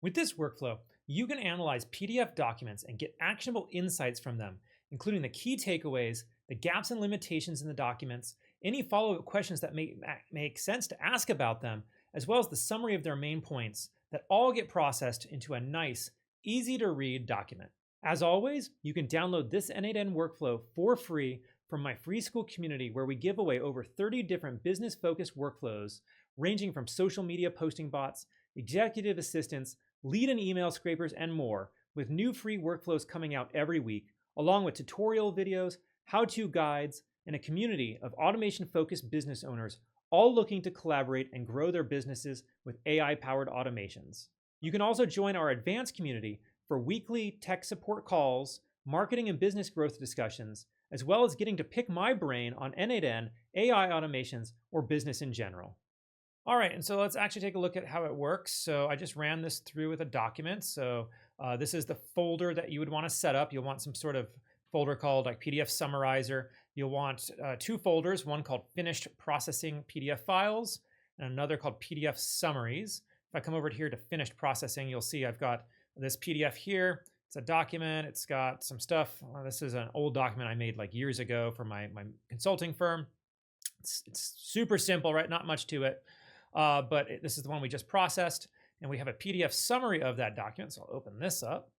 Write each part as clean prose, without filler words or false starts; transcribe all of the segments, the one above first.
With this workflow, you can analyze PDF documents and get actionable insights from them, including the key takeaways, the gaps and limitations in the documents, any follow-up questions that make sense to ask about them, as well as the summary of their main points that all get processed into a nice, easy-to-read document. As always, you can download this n8n workflow for free from my free school community, where we give away over 30 different business-focused workflows, ranging from social media posting bots, executive assistants, lead and email scrapers, and more, with new free workflows coming out every week, along with tutorial videos, how-to guides, and a community of automation-focused business owners, all looking to collaborate and grow their businesses with AI-powered automations. You can also join our advanced community for weekly tech support calls, marketing and business growth discussions, as well as getting to pick my brain on n8n, AI automations, or business in general. All right, and so let's actually take a look at how it works. So I just ran this through with a document. So this is the folder that you would want to set up. You'll want some sort of folder called like PDF Summarizer. You'll want two folders, one called Finished Processing PDF Files and another called PDF Summaries. If I come over here to Finished Processing, you'll see I've got this PDF here. It's a document. It's got some stuff. This is an old document I made like years ago for my consulting firm. It's super simple, right? Not much to it. But this is the one we just processed, and we have a PDF summary of that document. So I'll open this up.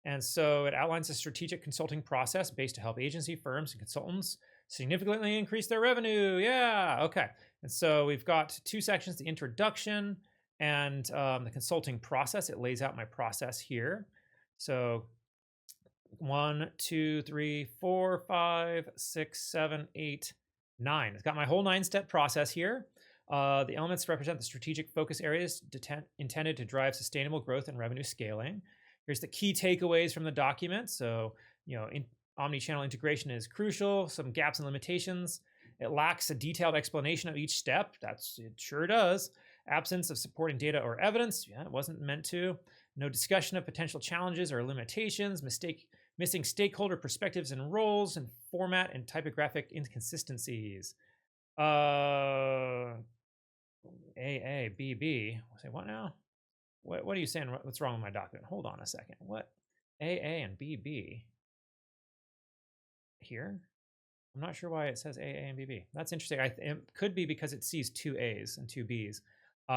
And so it outlines a strategic consulting process based to help agency firms and consultants significantly increase their revenue. Yeah, okay. And so we've got two sections, the introduction and the consulting process. It lays out my process here. So 1, 2, 3, 4, 5, 6, 7, 8, 9. It's got my whole 9-step process here. The elements represent the strategic focus areas intended to drive sustainable growth and revenue scaling. Here's the key takeaways from the document. So, omni-channel integration is crucial, some gaps and limitations. It lacks a detailed explanation of each step. It sure does. Absence of supporting data or evidence. Yeah, it wasn't meant to. No discussion of potential challenges or limitations. Missing stakeholder perspectives and roles, and format and typographic inconsistencies. AABB. Say what now? What are you saying? What's wrong with my document? Hold on a second. What? AA and BB here? I'm not sure why it says AA and BB. That's interesting. It could be because it sees 2 A's and 2 B's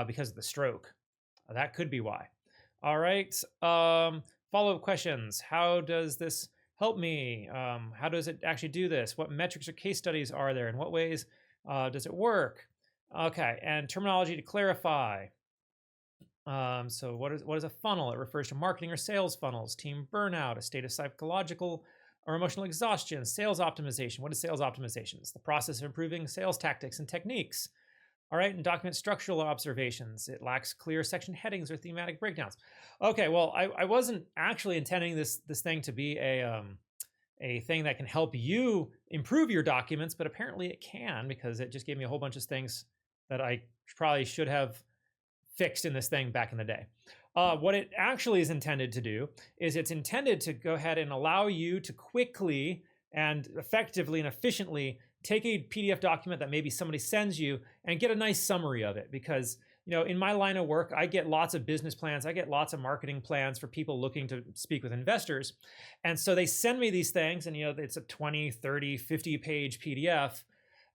because of the stroke. That could be why. All right. Follow-up questions. How does this help me? How does it actually do this? What metrics or case studies are there? In what ways does it work? Okay, and terminology to clarify. So what is a funnel? It refers to marketing or sales funnels, team burnout, a state of psychological or emotional exhaustion, sales optimization. What is sales optimization? It's the process of improving sales tactics and techniques. All right, and document structural observations. It lacks clear section headings or thematic breakdowns. Okay, well, I wasn't actually intending this thing to be a thing that can help you improve your documents, but apparently it can, because it just gave me a whole bunch of things that I probably should have fixed in this thing back in the day. What it actually is intended to do is it's intended to go ahead and allow you to quickly and effectively and efficiently take a PDF document that maybe somebody sends you and get a nice summary of it. Because, in my line of work, I get lots of business plans. I get lots of marketing plans for people looking to speak with investors. And so they send me these things, and, it's a 20, 30, 50-page PDF.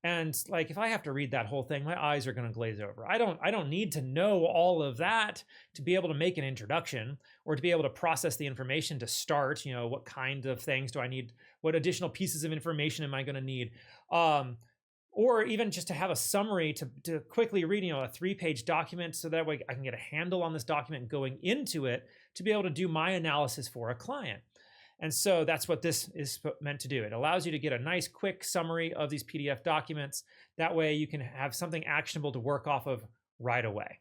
And like, if I have to read that whole thing, my eyes are going to glaze over. I don't need to know all of that to be able to make an introduction or to be able to process the information to start. What kind of things do I need? What additional pieces of information am I going to need? Or even just to have a summary to quickly read, a 3-page document, so that way I can get a handle on this document going into it to be able to do my analysis for a client. And so that's what this is meant to do. It allows you to get a nice quick summary of these PDF documents. That way you can have something actionable to work off of right away.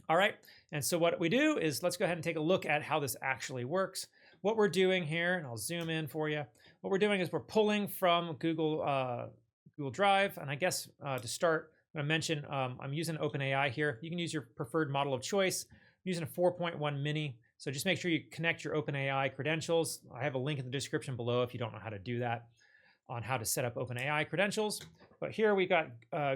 All right, and so what we do is, let's go ahead and take a look at how this actually works. What we're doing here, and I'll zoom in for you. What we're doing is we're pulling from Google Drive, and I guess to start, I'm going to mention I'm using OpenAI here. You can use your preferred model of choice. I'm using a 4.1 mini. So just make sure you connect your OpenAI credentials. I have a link in the description below if you don't know how to do that, on how to set up OpenAI credentials. But here we got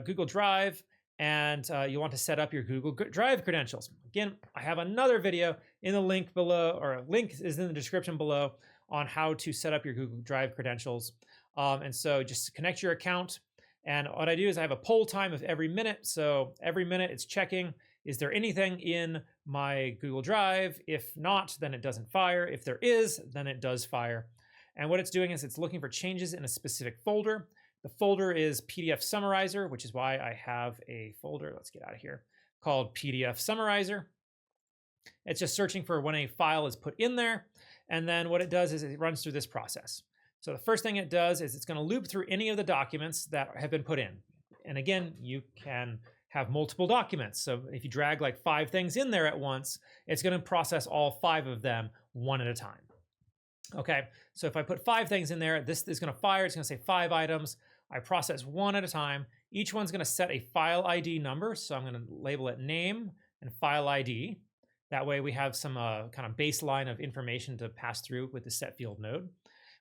Google Drive, and you want to set up your Google Drive credentials. Again, I have another video in the link below, or a link is in the description below, on how to set up your Google Drive credentials. And so just connect your account. And what I do is I have a poll time of every minute. So every minute it's checking, is there anything in my Google Drive? If not, then it doesn't fire. If there is, then it does fire. And what it's doing is it's looking for changes in a specific folder. The folder is PDF Summarizer, which is why I have a folder, let's get out of here, called PDF Summarizer. It's just searching for when a file is put in there. And then what it does is it runs through this process. So the first thing it does is it's going to loop through any of the documents that have been put in. And again, you can have multiple documents. So if you drag like 5 things in there at once, it's going to process all 5 of them one at a time. Okay, so if I put 5 things in there, this is going to fire. It's going to say 5 items. I process one at a time. Each one's going to set a file ID number. So I'm going to label it name and file ID. That way we have some kind of baseline of information to pass through with the set field node.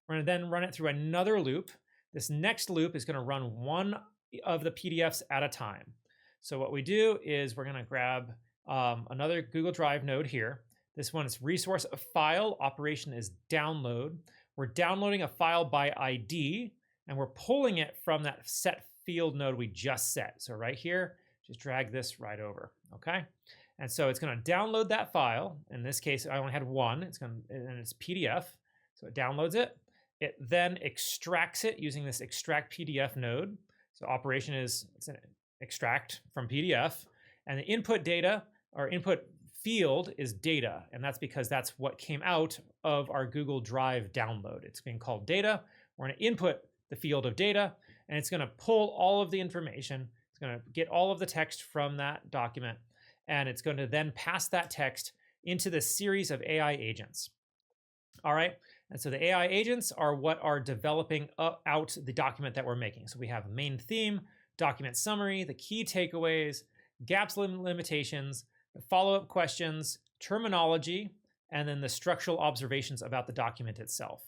We're going to then run it through another loop. This next loop is going to run one of the PDFs at a time. So what we do is we're going to grab another Google Drive node here. This one is resource of file, operation is download. We're downloading a file by ID, and we're pulling it from that set field node we just set. So right here, just drag this right over, okay? And so it's going to download that file. In this case, I only had one. And it's PDF, so it downloads it. It then extracts it using this extract PDF node. So operation is it's an extract from PDF, and the input data or input field is data, and that's because that's what came out of our Google Drive download. It's being called data. We're going to input the field of data, and it's going to pull all of the information. It's going to get all of the text from that document, and it's going to then pass that text into this series of AI agents. All right, and so the AI agents are what are developing out the document that we're making. So we have a main theme, document summary, the key takeaways, gaps, limitations, the follow-up questions, terminology, and then the structural observations about the document itself.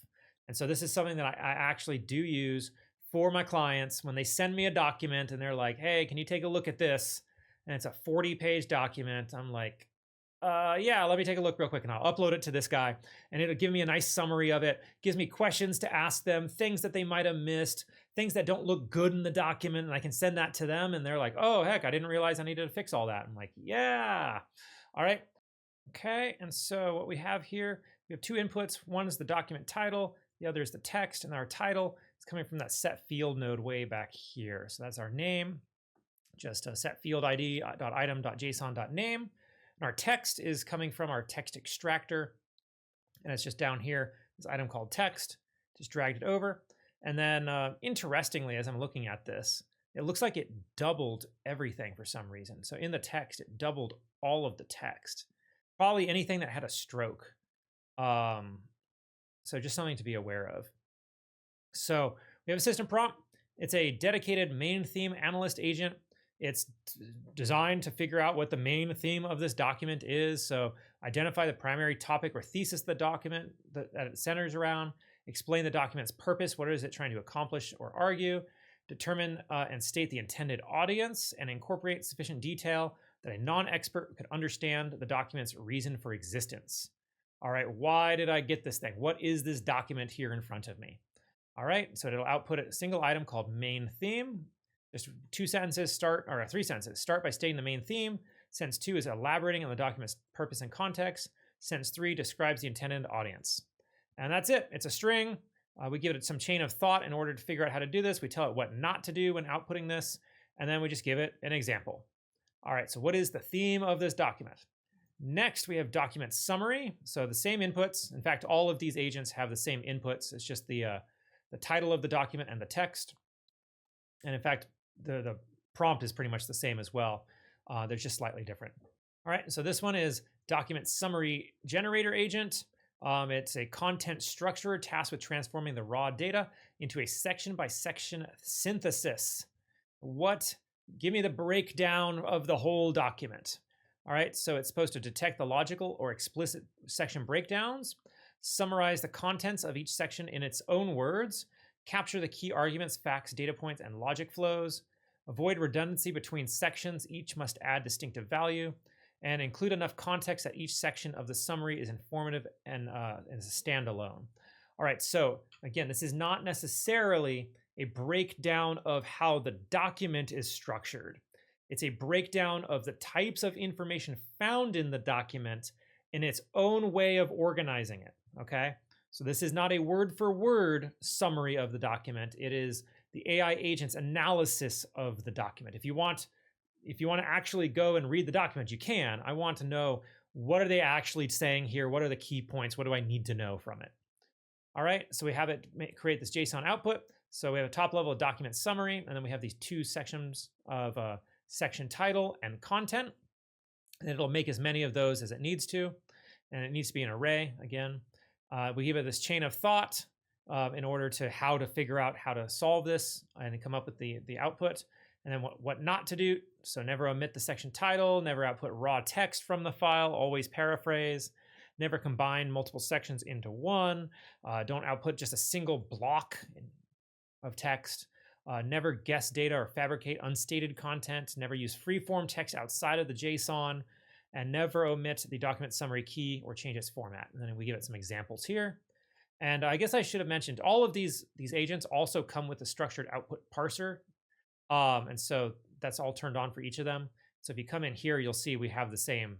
And so this is something that I actually do use for my clients when they send me a document and they're like, hey, can you take a look at this? And it's a 40-page document. I'm like, yeah, let me take a look real quick, and I'll upload it to this guy, and it'll give me a nice summary of it, gives me questions to ask them, things that they might have missed, things that don't look good in the document, and I can send that to them, and they're like, oh, heck, I didn't realize I needed to fix all that. I'm like, yeah. All right. Okay, and so what we have here, we have 2 inputs. One is the document title, the other is the text, and our title is coming from that set field node way back here. So that's our name, just a set field id.item.json.name. And our text is coming from our text extractor, and it's just down here, this item called text. Just dragged it over. And then interestingly, as I'm looking at this, it looks like it doubled everything for some reason. So in the text, it doubled all of the text, probably anything that had a stroke. So just something to be aware of. So we have a system prompt. It's a dedicated main theme analyst agent. It's designed to figure out what the main theme of this document is. So identify the primary topic or thesis of the document that it centers around, explain the document's purpose, what is it trying to accomplish or argue, determine and state the intended audience, and incorporate sufficient detail that a non-expert could understand the document's reason for existence. All right, why did I get this thing? What is this document here in front of me? All right, so it'll output a single item called main theme. Just 2 sentences start, or 3 sentences. Start by stating the main theme. Sentence 2 is elaborating on the document's purpose and context. Sentence 3 describes the intended audience. And that's it. It's a string. We give it some chain of thought in order to figure out how to do this. We tell it what not to do when outputting this, and then we just give it an example. All right, so what is the theme of this document? Next, we have document summary. So the same inputs. In fact, all of these agents have the same inputs. It's just the title of the document and the text. And in fact, the prompt is pretty much the same as well. They're just slightly different. All right, so this one is document summary generator agent. It's a content structure tasked with transforming the raw data into a section by section synthesis. Give me the breakdown of the whole document. All right, so it's supposed to detect the logical or explicit section breakdowns, summarize the contents of each section in its own words, capture the key arguments, facts, data points, and logic flows, avoid redundancy between sections, each must add distinctive value, and include enough context that each section of the summary is informative and is a standalone. All right, so again, this is not necessarily a breakdown of how the document is structured. It's a breakdown of the types of information found in the document in its own way of organizing it, okay? So this is not a word-for-word summary of the document. It is the AI agent's analysis of the document. If you want to actually go and read the document, you can. I want to know, what are they actually saying here? What are the key points? What do I need to know from it? All right, so we have it create this JSON output. So we have a top level of document summary, and then we have these two sections of section title and content. And it'll make as many of those as it needs to. And it needs to be an array again. We give it this chain of thought in order to how to figure out how to solve this and come up with the output. And then what not to do. So never omit the section title, never output raw text from the file, always paraphrase, never combine multiple sections into one, don't output just a single block of text, never guess data or fabricate unstated content, never use freeform text outside of the JSON, and never omit the document summary key or change its format. And then we give it some examples here. And I guess I should have mentioned all of these agents also come with a structured output parser. And so that's all turned on for each of them. So if you come in here, you'll see we have the same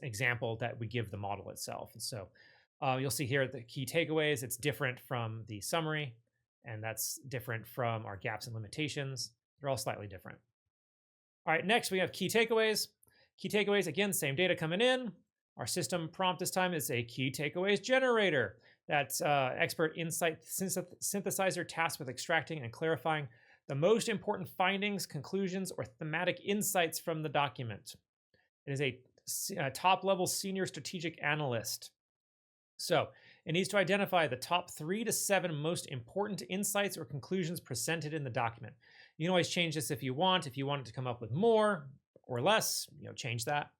example that we give the model itself. And so you'll see here the key takeaways. It's different from the summary, and that's different from our gaps and limitations. They're all slightly different. All right, next we have key takeaways. Key takeaways, again, same data coming in. Our system prompt this time is a key takeaways generator. That's expert insight synthesizer tasked with extracting and clarifying the most important findings, conclusions, or thematic insights from the document. It is a top-level senior strategic analyst. So it needs to identify the top 3 to 7 most important insights or conclusions presented in the document. You can always change this if you want. If you want it to come up with more or less, change that.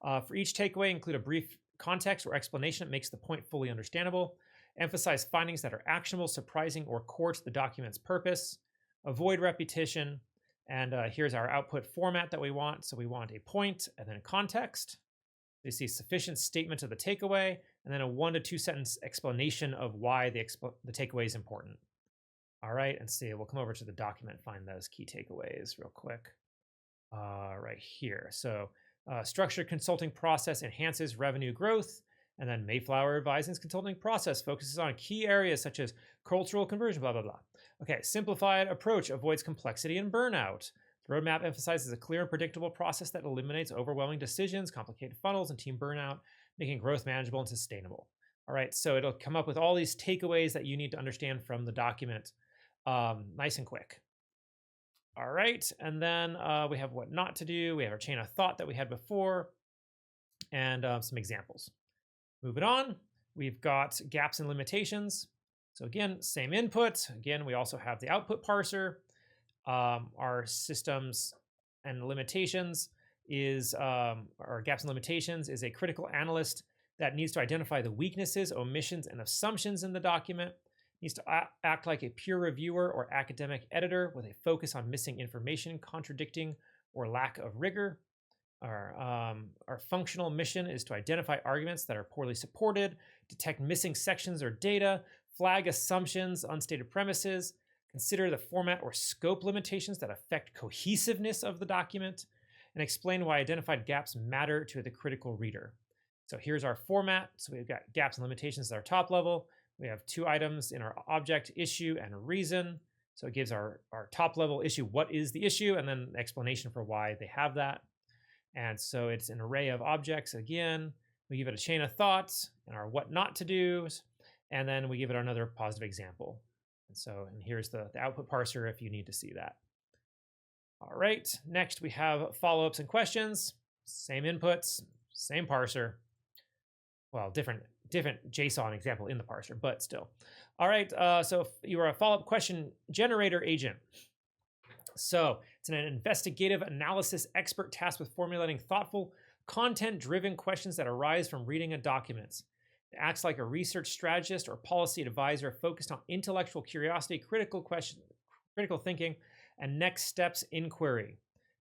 For each takeaway, include a brief context or explanation that makes the point fully understandable. Emphasize findings that are actionable, surprising, or core to the document's purpose. Avoid repetition. And here's our output format that we want. So we want a point and then a context. You see sufficient statement of the takeaway, and then a 1 to 2 sentence explanation of why the takeaway is important. All right, and see, we'll come over to the document, find those key takeaways real quick. Right here. So structured consulting process enhances revenue growth. And then Mayflower Advising's consulting process focuses on key areas such as cultural conversion, blah, blah, blah. Okay, simplified approach avoids complexity and burnout. The roadmap emphasizes a clear and predictable process that eliminates overwhelming decisions, complicated funnels, and team burnout, making growth manageable and sustainable. All right, so it'll come up with all these takeaways that you need to understand from the document nice and quick. All right, and then we have what not to do. We have our chain of thought that we had before, and some examples. Moving on, we've got gaps and limitations. So again, same input. Again, we also have the output parser. Our systems and limitations is, our gaps and limitations is a critical analyst that needs to identify the weaknesses, omissions, and assumptions in the document. Needs to act like a peer reviewer or academic editor with a focus on missing information, contradicting, or lack of rigor. Our functional mission is to identify arguments that are poorly supported, detect missing sections or data, flag assumptions, unstated premises, consider the format or scope limitations that affect cohesiveness of the document, and explain why identified gaps matter to the critical reader. So here's our format. So we've got gaps and limitations at our top level. We have 2 items in our object, issue, and reason. So it gives our top level issue, what is the issue, and then explanation for why they have that. And so it's an array of objects. Again, we give it a chain of thoughts and our what not to do's, and then we give it another positive example. And here's the output parser if you need to see that. All right, next we have follow-ups and questions. Same inputs, same parser. Well, different JSON example in the parser, but still. All right, so if you are a follow-up question generator agent. So it's an investigative analysis expert tasked with formulating thoughtful, content-driven questions that arise from reading a document. It acts like a research strategist or policy advisor focused on intellectual curiosity, critical thinking, and next steps inquiry.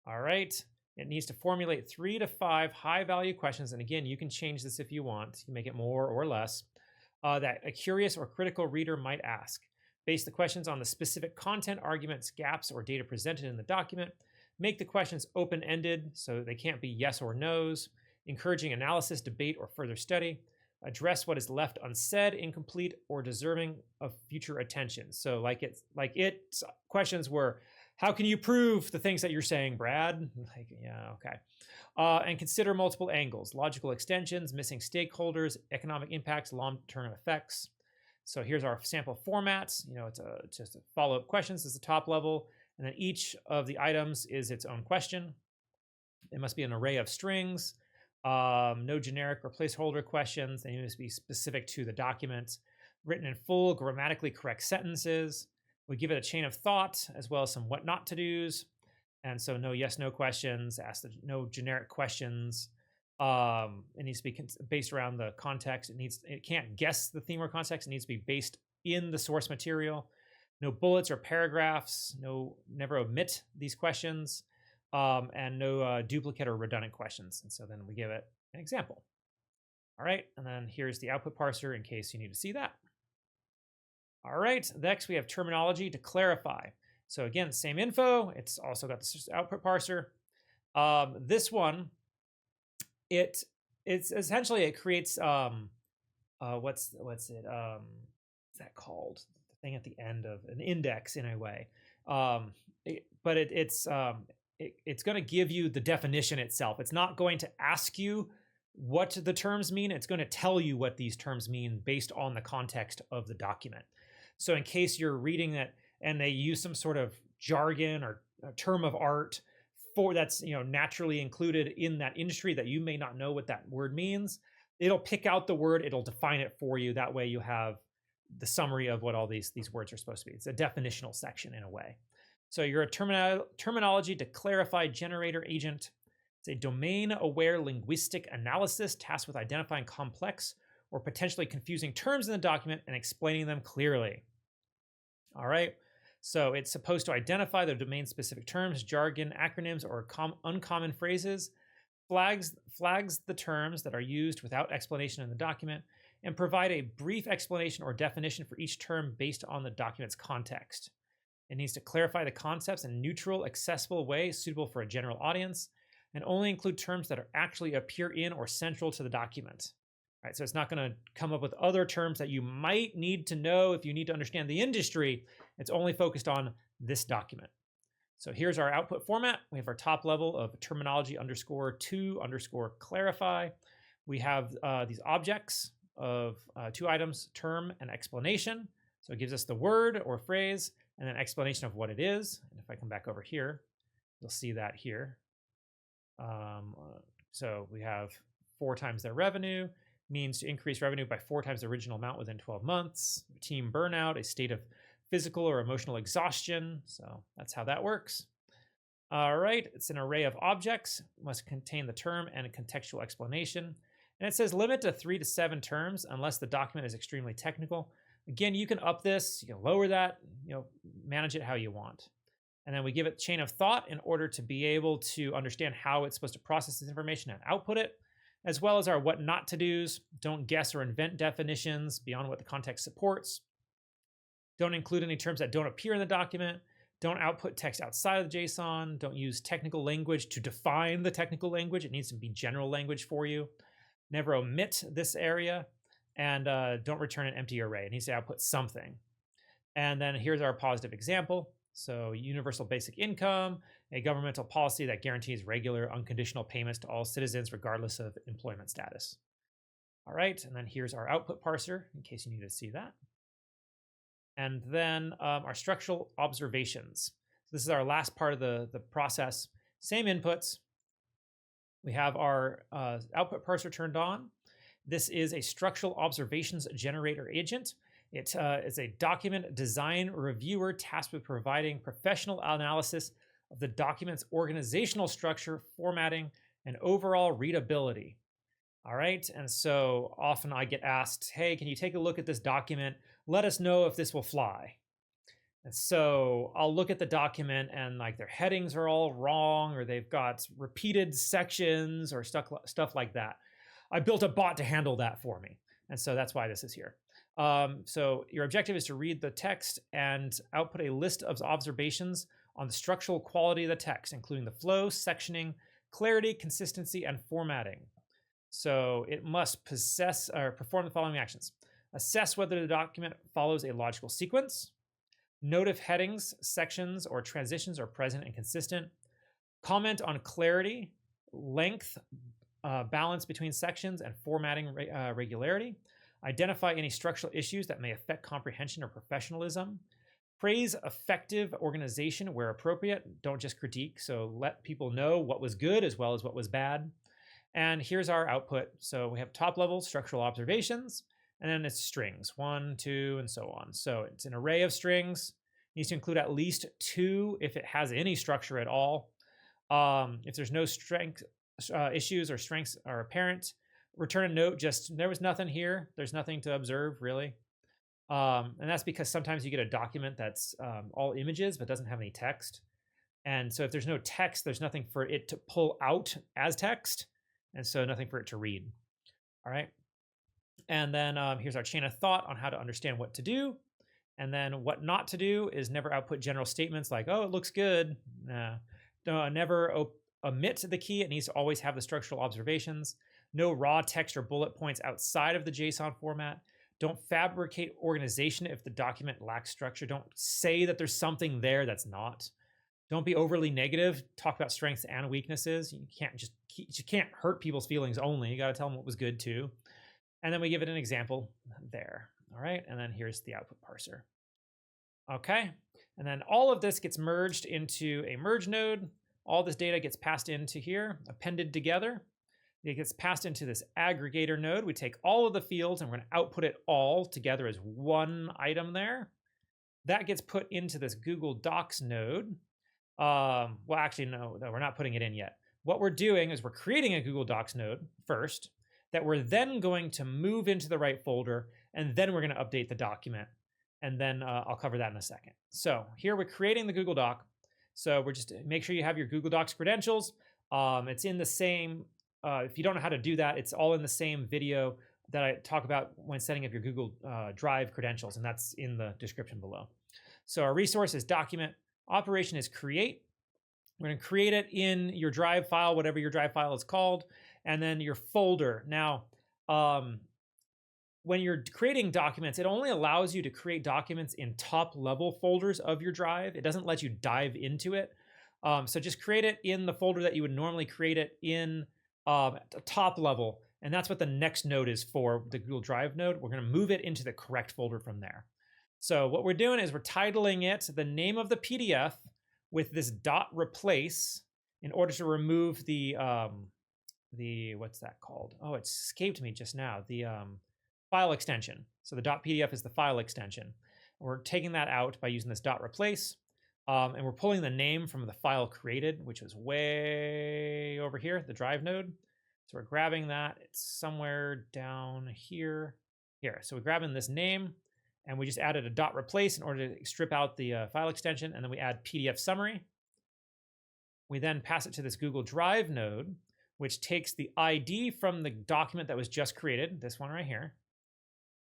All right. It needs to formulate 3 to 5 high-value questions, and again, you can change this if you want. You make it more or less, that a curious or critical reader might ask. Base the questions on the specific content, arguments, gaps, or data presented in the document. Make the questions open-ended, so they can't be yes or no's. Encouraging analysis, debate, or further study. Address what is left unsaid, incomplete, or deserving of future attention. So its questions were, how can you prove the things that you're saying, Brad? Like, yeah, okay. And consider multiple angles, logical extensions, missing stakeholders, economic impacts, long-term effects. So here's our sample formats. It's just a follow-up questions is the top level. And then each of the items is its own question. It must be an array of strings, no generic or placeholder questions. They need to be specific to the document, written in full, grammatically correct sentences. We give it a chain of thought as well as some what not to do's. And so no yes, no questions, no generic questions. It needs to be based around the context. It can't guess the theme or context. It needs to be based in the source material. No bullets or paragraphs. Never omit these questions. And no duplicate or redundant questions. And so then we give it an example. All right, and then here's the output parser in case you need to see that. All right, next we have terminology to clarify. So again, same info. It's also got the output parser. This one, it's essentially it creates what's that called? The thing at the end of an index in a way. But it's going to give you the definition itself. It's not going to ask you what the terms mean. It's going to tell you what these terms mean based on the context of the document. So in case you're reading it and they use some sort of jargon or a term of art that's naturally included in that industry that you may not know what that word means, it'll pick out the word, it'll define it for you. That way you have the summary of what all these words are supposed to be. It's a definitional section in a way. So you're a terminology to clarify generator agent. It's a domain-aware linguistic analysis tasked with identifying complex or potentially confusing terms in the document and explaining them clearly. All right, so it's supposed to identify the domain-specific terms, jargon, acronyms, or uncommon phrases, flags the terms that are used without explanation in the document, and provide a brief explanation or definition for each term based on the document's context. It needs to clarify the concepts in a neutral, accessible way suitable for a general audience, and only include terms that actually appear in or central to the document. All right, so it's not going to come up with other terms that you might need to know if you need to understand the industry. It's only focused on this document. So here's our output format. We have our top level of terminology _to _clarify. We have these objects of 2 items, term and explanation. So it gives us the word or phrase and an explanation of what it is. And if I come back over here, you'll see that here. So we have 4 times their revenue, means to increase revenue by 4 times the original amount within 12 months. Team burnout, a state of physical or emotional exhaustion. So that's how that works. All right, it's an array of objects, must contain the term and a contextual explanation. And it says limit to 3 to 7 terms unless the document is extremely technical. Again, you can up this, you can lower that, manage it how you want. And then we give it chain of thought in order to be able to understand how it's supposed to process this information and output it, as well as our what not to do's. Don't guess or invent definitions beyond what the context supports. Don't include any terms that don't appear in the document. Don't output text outside of the JSON. Don't use technical language to define the technical language. It needs to be general language for you. Never omit this area. And don't return an empty array. It needs to output something. And then here's our positive example. So universal basic income, a governmental policy that guarantees regular unconditional payments to all citizens regardless of employment status. All right, and then here's our output parser in case you need to see that. And then our structural observations. So this is our last part of the process. Same inputs. We have our output parser turned on. This is a structural observations generator agent. It is a document design reviewer tasked with providing professional analysis of the document's organizational structure, formatting, and overall readability. All right, and so often I get asked, hey, can you take a look at this document? Let us know if this will fly. And so I'll look at the document and like their headings are all wrong, or they've got repeated sections or stuff like that. I built a bot to handle that for me. And so that's why this is here. So your objective is to read the text and output a list of observations on the structural quality of the text, including the flow, sectioning, clarity, consistency, and formatting. So it must possess or perform the following actions. Assess whether the document follows a logical sequence. Note if headings, sections, or transitions are present and consistent. Comment on clarity, length, balance between sections, and formatting regularity. Identify any structural issues that may affect comprehension or professionalism. Praise effective organization where appropriate. Don't just critique. So let people know what was good as well as what was bad. And here's our output. So we have top level structural observations, and then it's strings, 1, 2, and so on. So it's an array of strings. It needs to include at least 2 if it has any structure at all. If there's no strength issues or strengths are apparent, return a note, just there was nothing here. There's nothing to observe, really. And that's because sometimes you get a document that's all images but doesn't have any text. And so if there's no text, there's nothing for it to pull out as text. And so nothing for it to read. All right. And then here's our chain of thought on how to understand what to do. And then what not to do is never output general statements like, oh, it looks good. Never omit the key. It needs to always have the structural observations. No raw text or bullet points outside of the JSON format. Don't fabricate organization if the document lacks structure. Don't say that there's something there that's not. Don't be overly negative. Talk about strengths and weaknesses. You can't hurt people's feelings only. You got to tell them what was good too. And then we give it an example there. All right. And then here's the output parser. Okay. And then all of this gets merged into a merge node. All this data gets passed into here, appended together. It gets passed into this aggregator node. We take all of the fields and we're going to output it all together as one item there. That gets put into this Google Docs node. Well, actually, no, we're not putting it in yet. What we're doing is we're creating a Google Docs node first that we're then going to move into the right folder, and then we're going to update the document. And then I'll cover that in a second. So here we're creating the Google Doc. So we're just make sure you have your Google Docs credentials. It's in the same, if you don't know how to do that, it's all in the same video that I talk about when setting up your Google Drive credentials, and that's in the description below. So our resource is document. Operation is create. We're going to create it in your Drive file, whatever your Drive file is called, and then your folder. Now, when you're creating documents, it only allows you to create documents in top level folders of your Drive. It doesn't let you dive into it. So just create it in the folder that you would normally create it in at the top level. And that's what the next node is for, the Google Drive node. We're going to move it into the correct folder from there. So what we're doing is we're titling it the name of the PDF with this dot replace in order to remove the what's that called? Oh, it escaped me just now. The file extension. So the .pdf is the file extension. We're taking that out by using this dot replace, and we're pulling the name from the file created, which was way over here, the Drive node. So we're grabbing that. It's somewhere down here. Here. So we're grabbing this name, and we just added a dot replace in order to strip out the file extension, and then we add PDF summary. We then pass it to this Google Drive node, which takes the ID from the document that was just created, this one right here,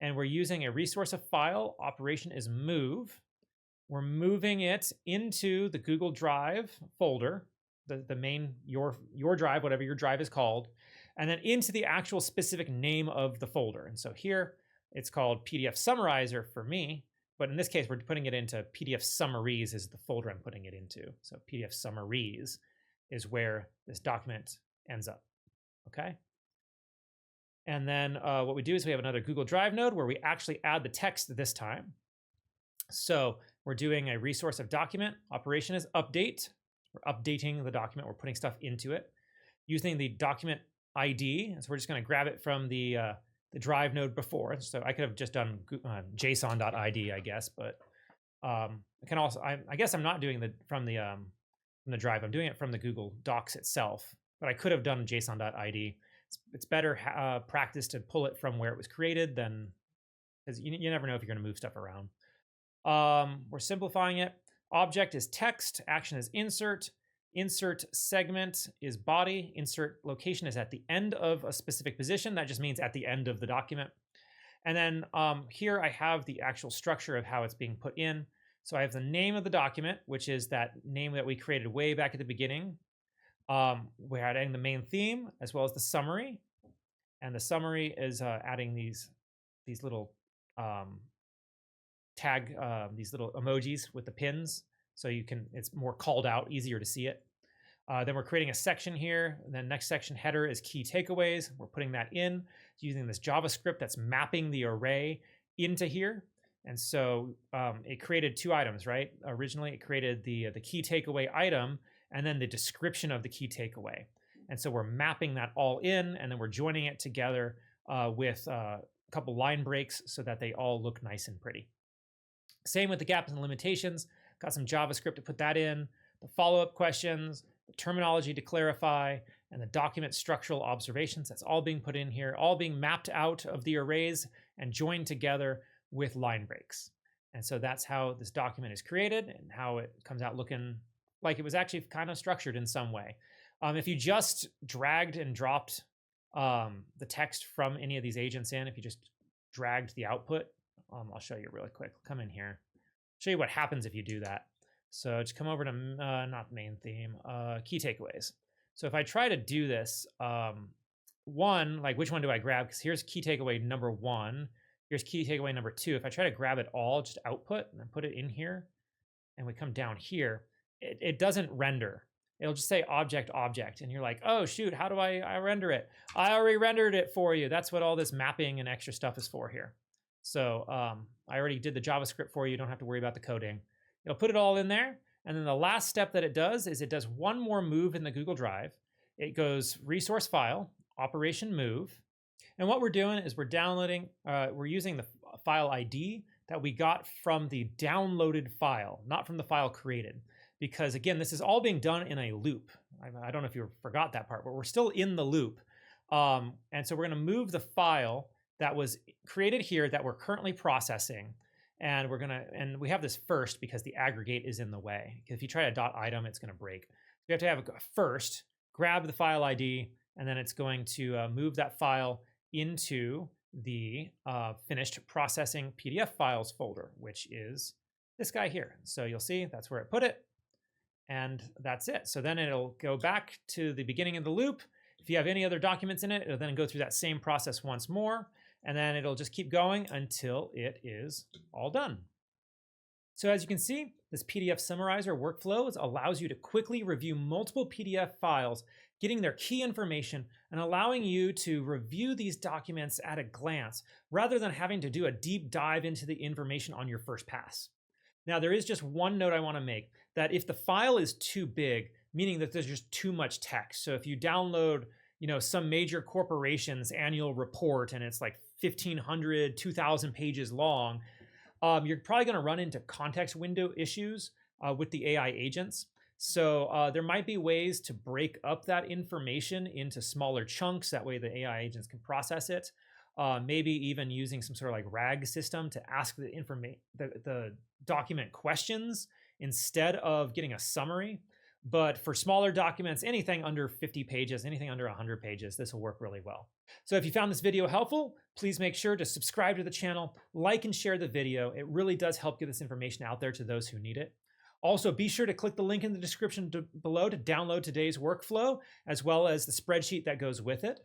and we're using a resource of file. Operation is move. We're moving it into the Google Drive folder, the main, your drive, whatever your drive is called, and then into the actual specific name of the folder. And so here, it's called PDF Summarizer for me, but in this case, we're putting it into PDF Summaries is the folder I'm putting it into. So PDF Summaries is where this document ends up, okay? And then what we do is we have another Google Drive node where we actually add the text this time. So we're doing a resource of document. Operation is update. We're updating the document. We're putting stuff into it using the document ID. And so we're just going to grab it from the Drive node before. So I could have just done json.id, I guess, but I can also, I guess I'm not doing from the Drive. I'm doing it from the Google Docs itself, but I could have done json.id. It's better practice to pull it from where it was created than, because you never know if you're going to move stuff around. We're simplifying it. Object is text, action is insert, insert segment is body, insert location is at the end of a specific position. That just means at the end of the document. And then here I have the actual structure of how it's being put in. So I have the name of the document, which is that name that we created way back at the beginning. We're adding the main theme as well as the summary. And the summary is adding these little these little emojis with the pins, so it's more called out, easier to see it. Then we're creating a section here. And then next section header is key takeaways. We're putting that in using this JavaScript that's mapping the array into here. And so it created two items, right? Originally, it created the key takeaway item and then the description of the key takeaway. And so we're mapping that all in, and then we're joining it together with a couple line breaks so that they all look nice and pretty. Same with the gaps and limitations. Got some JavaScript to put that in, the follow-up questions, the terminology to clarify, and the document structural observations. That's all being put in here, all being mapped out of the arrays and joined together with line breaks. And so that's how this document is created and how it comes out looking like it was actually kind of structured in some way. If you just dragged and dropped the text from any of these agents in, if you just dragged the output, I'll show you really quick. Come in here, show you what happens if you do that. So just come over to not main theme, key takeaways. So if I try to do this, like which one do I grab? Because here's key takeaway number 1. Here's key takeaway number 2. If I try to grab it all, just output and then put it in here, and we come down here, it doesn't render. It'll just say object, and you're like, oh shoot, how do I render it? I already rendered it for you. That's what all this mapping and extra stuff is for here. So I already did the JavaScript for you. You don't have to worry about the coding. It'll put it all in there. And then the last step that it does is it does one more move in the Google Drive. It goes resource file, operation move. And what we're doing is we're downloading, we're using the file ID that we got from the downloaded file, not from the file created. Because again, this is all being done in a loop. I don't know if you forgot that part, but we're still in the loop. And so we're gonna move the file that was created here that we're currently processing. And we have this first because the aggregate is in the way. If you try a .item, it's gonna break. We have to have a first, grab the file ID, and then it's going to move that file into the finished processing PDF files folder, which is this guy here. So you'll see that's where it put it. And that's it. So then it'll go back to the beginning of the loop. If you have any other documents in it, it'll then go through that same process once more. And then it'll just keep going until it is all done. So as you can see, this PDF summarizer workflow allows you to quickly review multiple PDF files, getting their key information and allowing you to review these documents at a glance rather than having to do a deep dive into the information on your first pass. Now, there is just one note I want to make, that if the file is too big, meaning that there's just too much text. So if you download, some major corporation's annual report and it's like 1,500, 2,000 pages long, you're probably going to run into context window issues with the AI agents. So there might be ways to break up that information into smaller chunks. That way the AI agents can process it. Maybe even using some sort of like RAG system to ask the document questions instead of getting a summary. But for smaller documents, anything under 50 pages, anything under 100 pages, this will work really well. So if you found this video helpful, please make sure to subscribe to the channel, like and share the video. It really does help get this information out there to those who need it. Also, be sure to click the link in the description below to download today's workflow, as well as the spreadsheet that goes with it.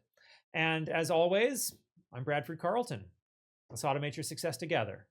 And as always, I'm Bradford Carlton. Let's automate your success together.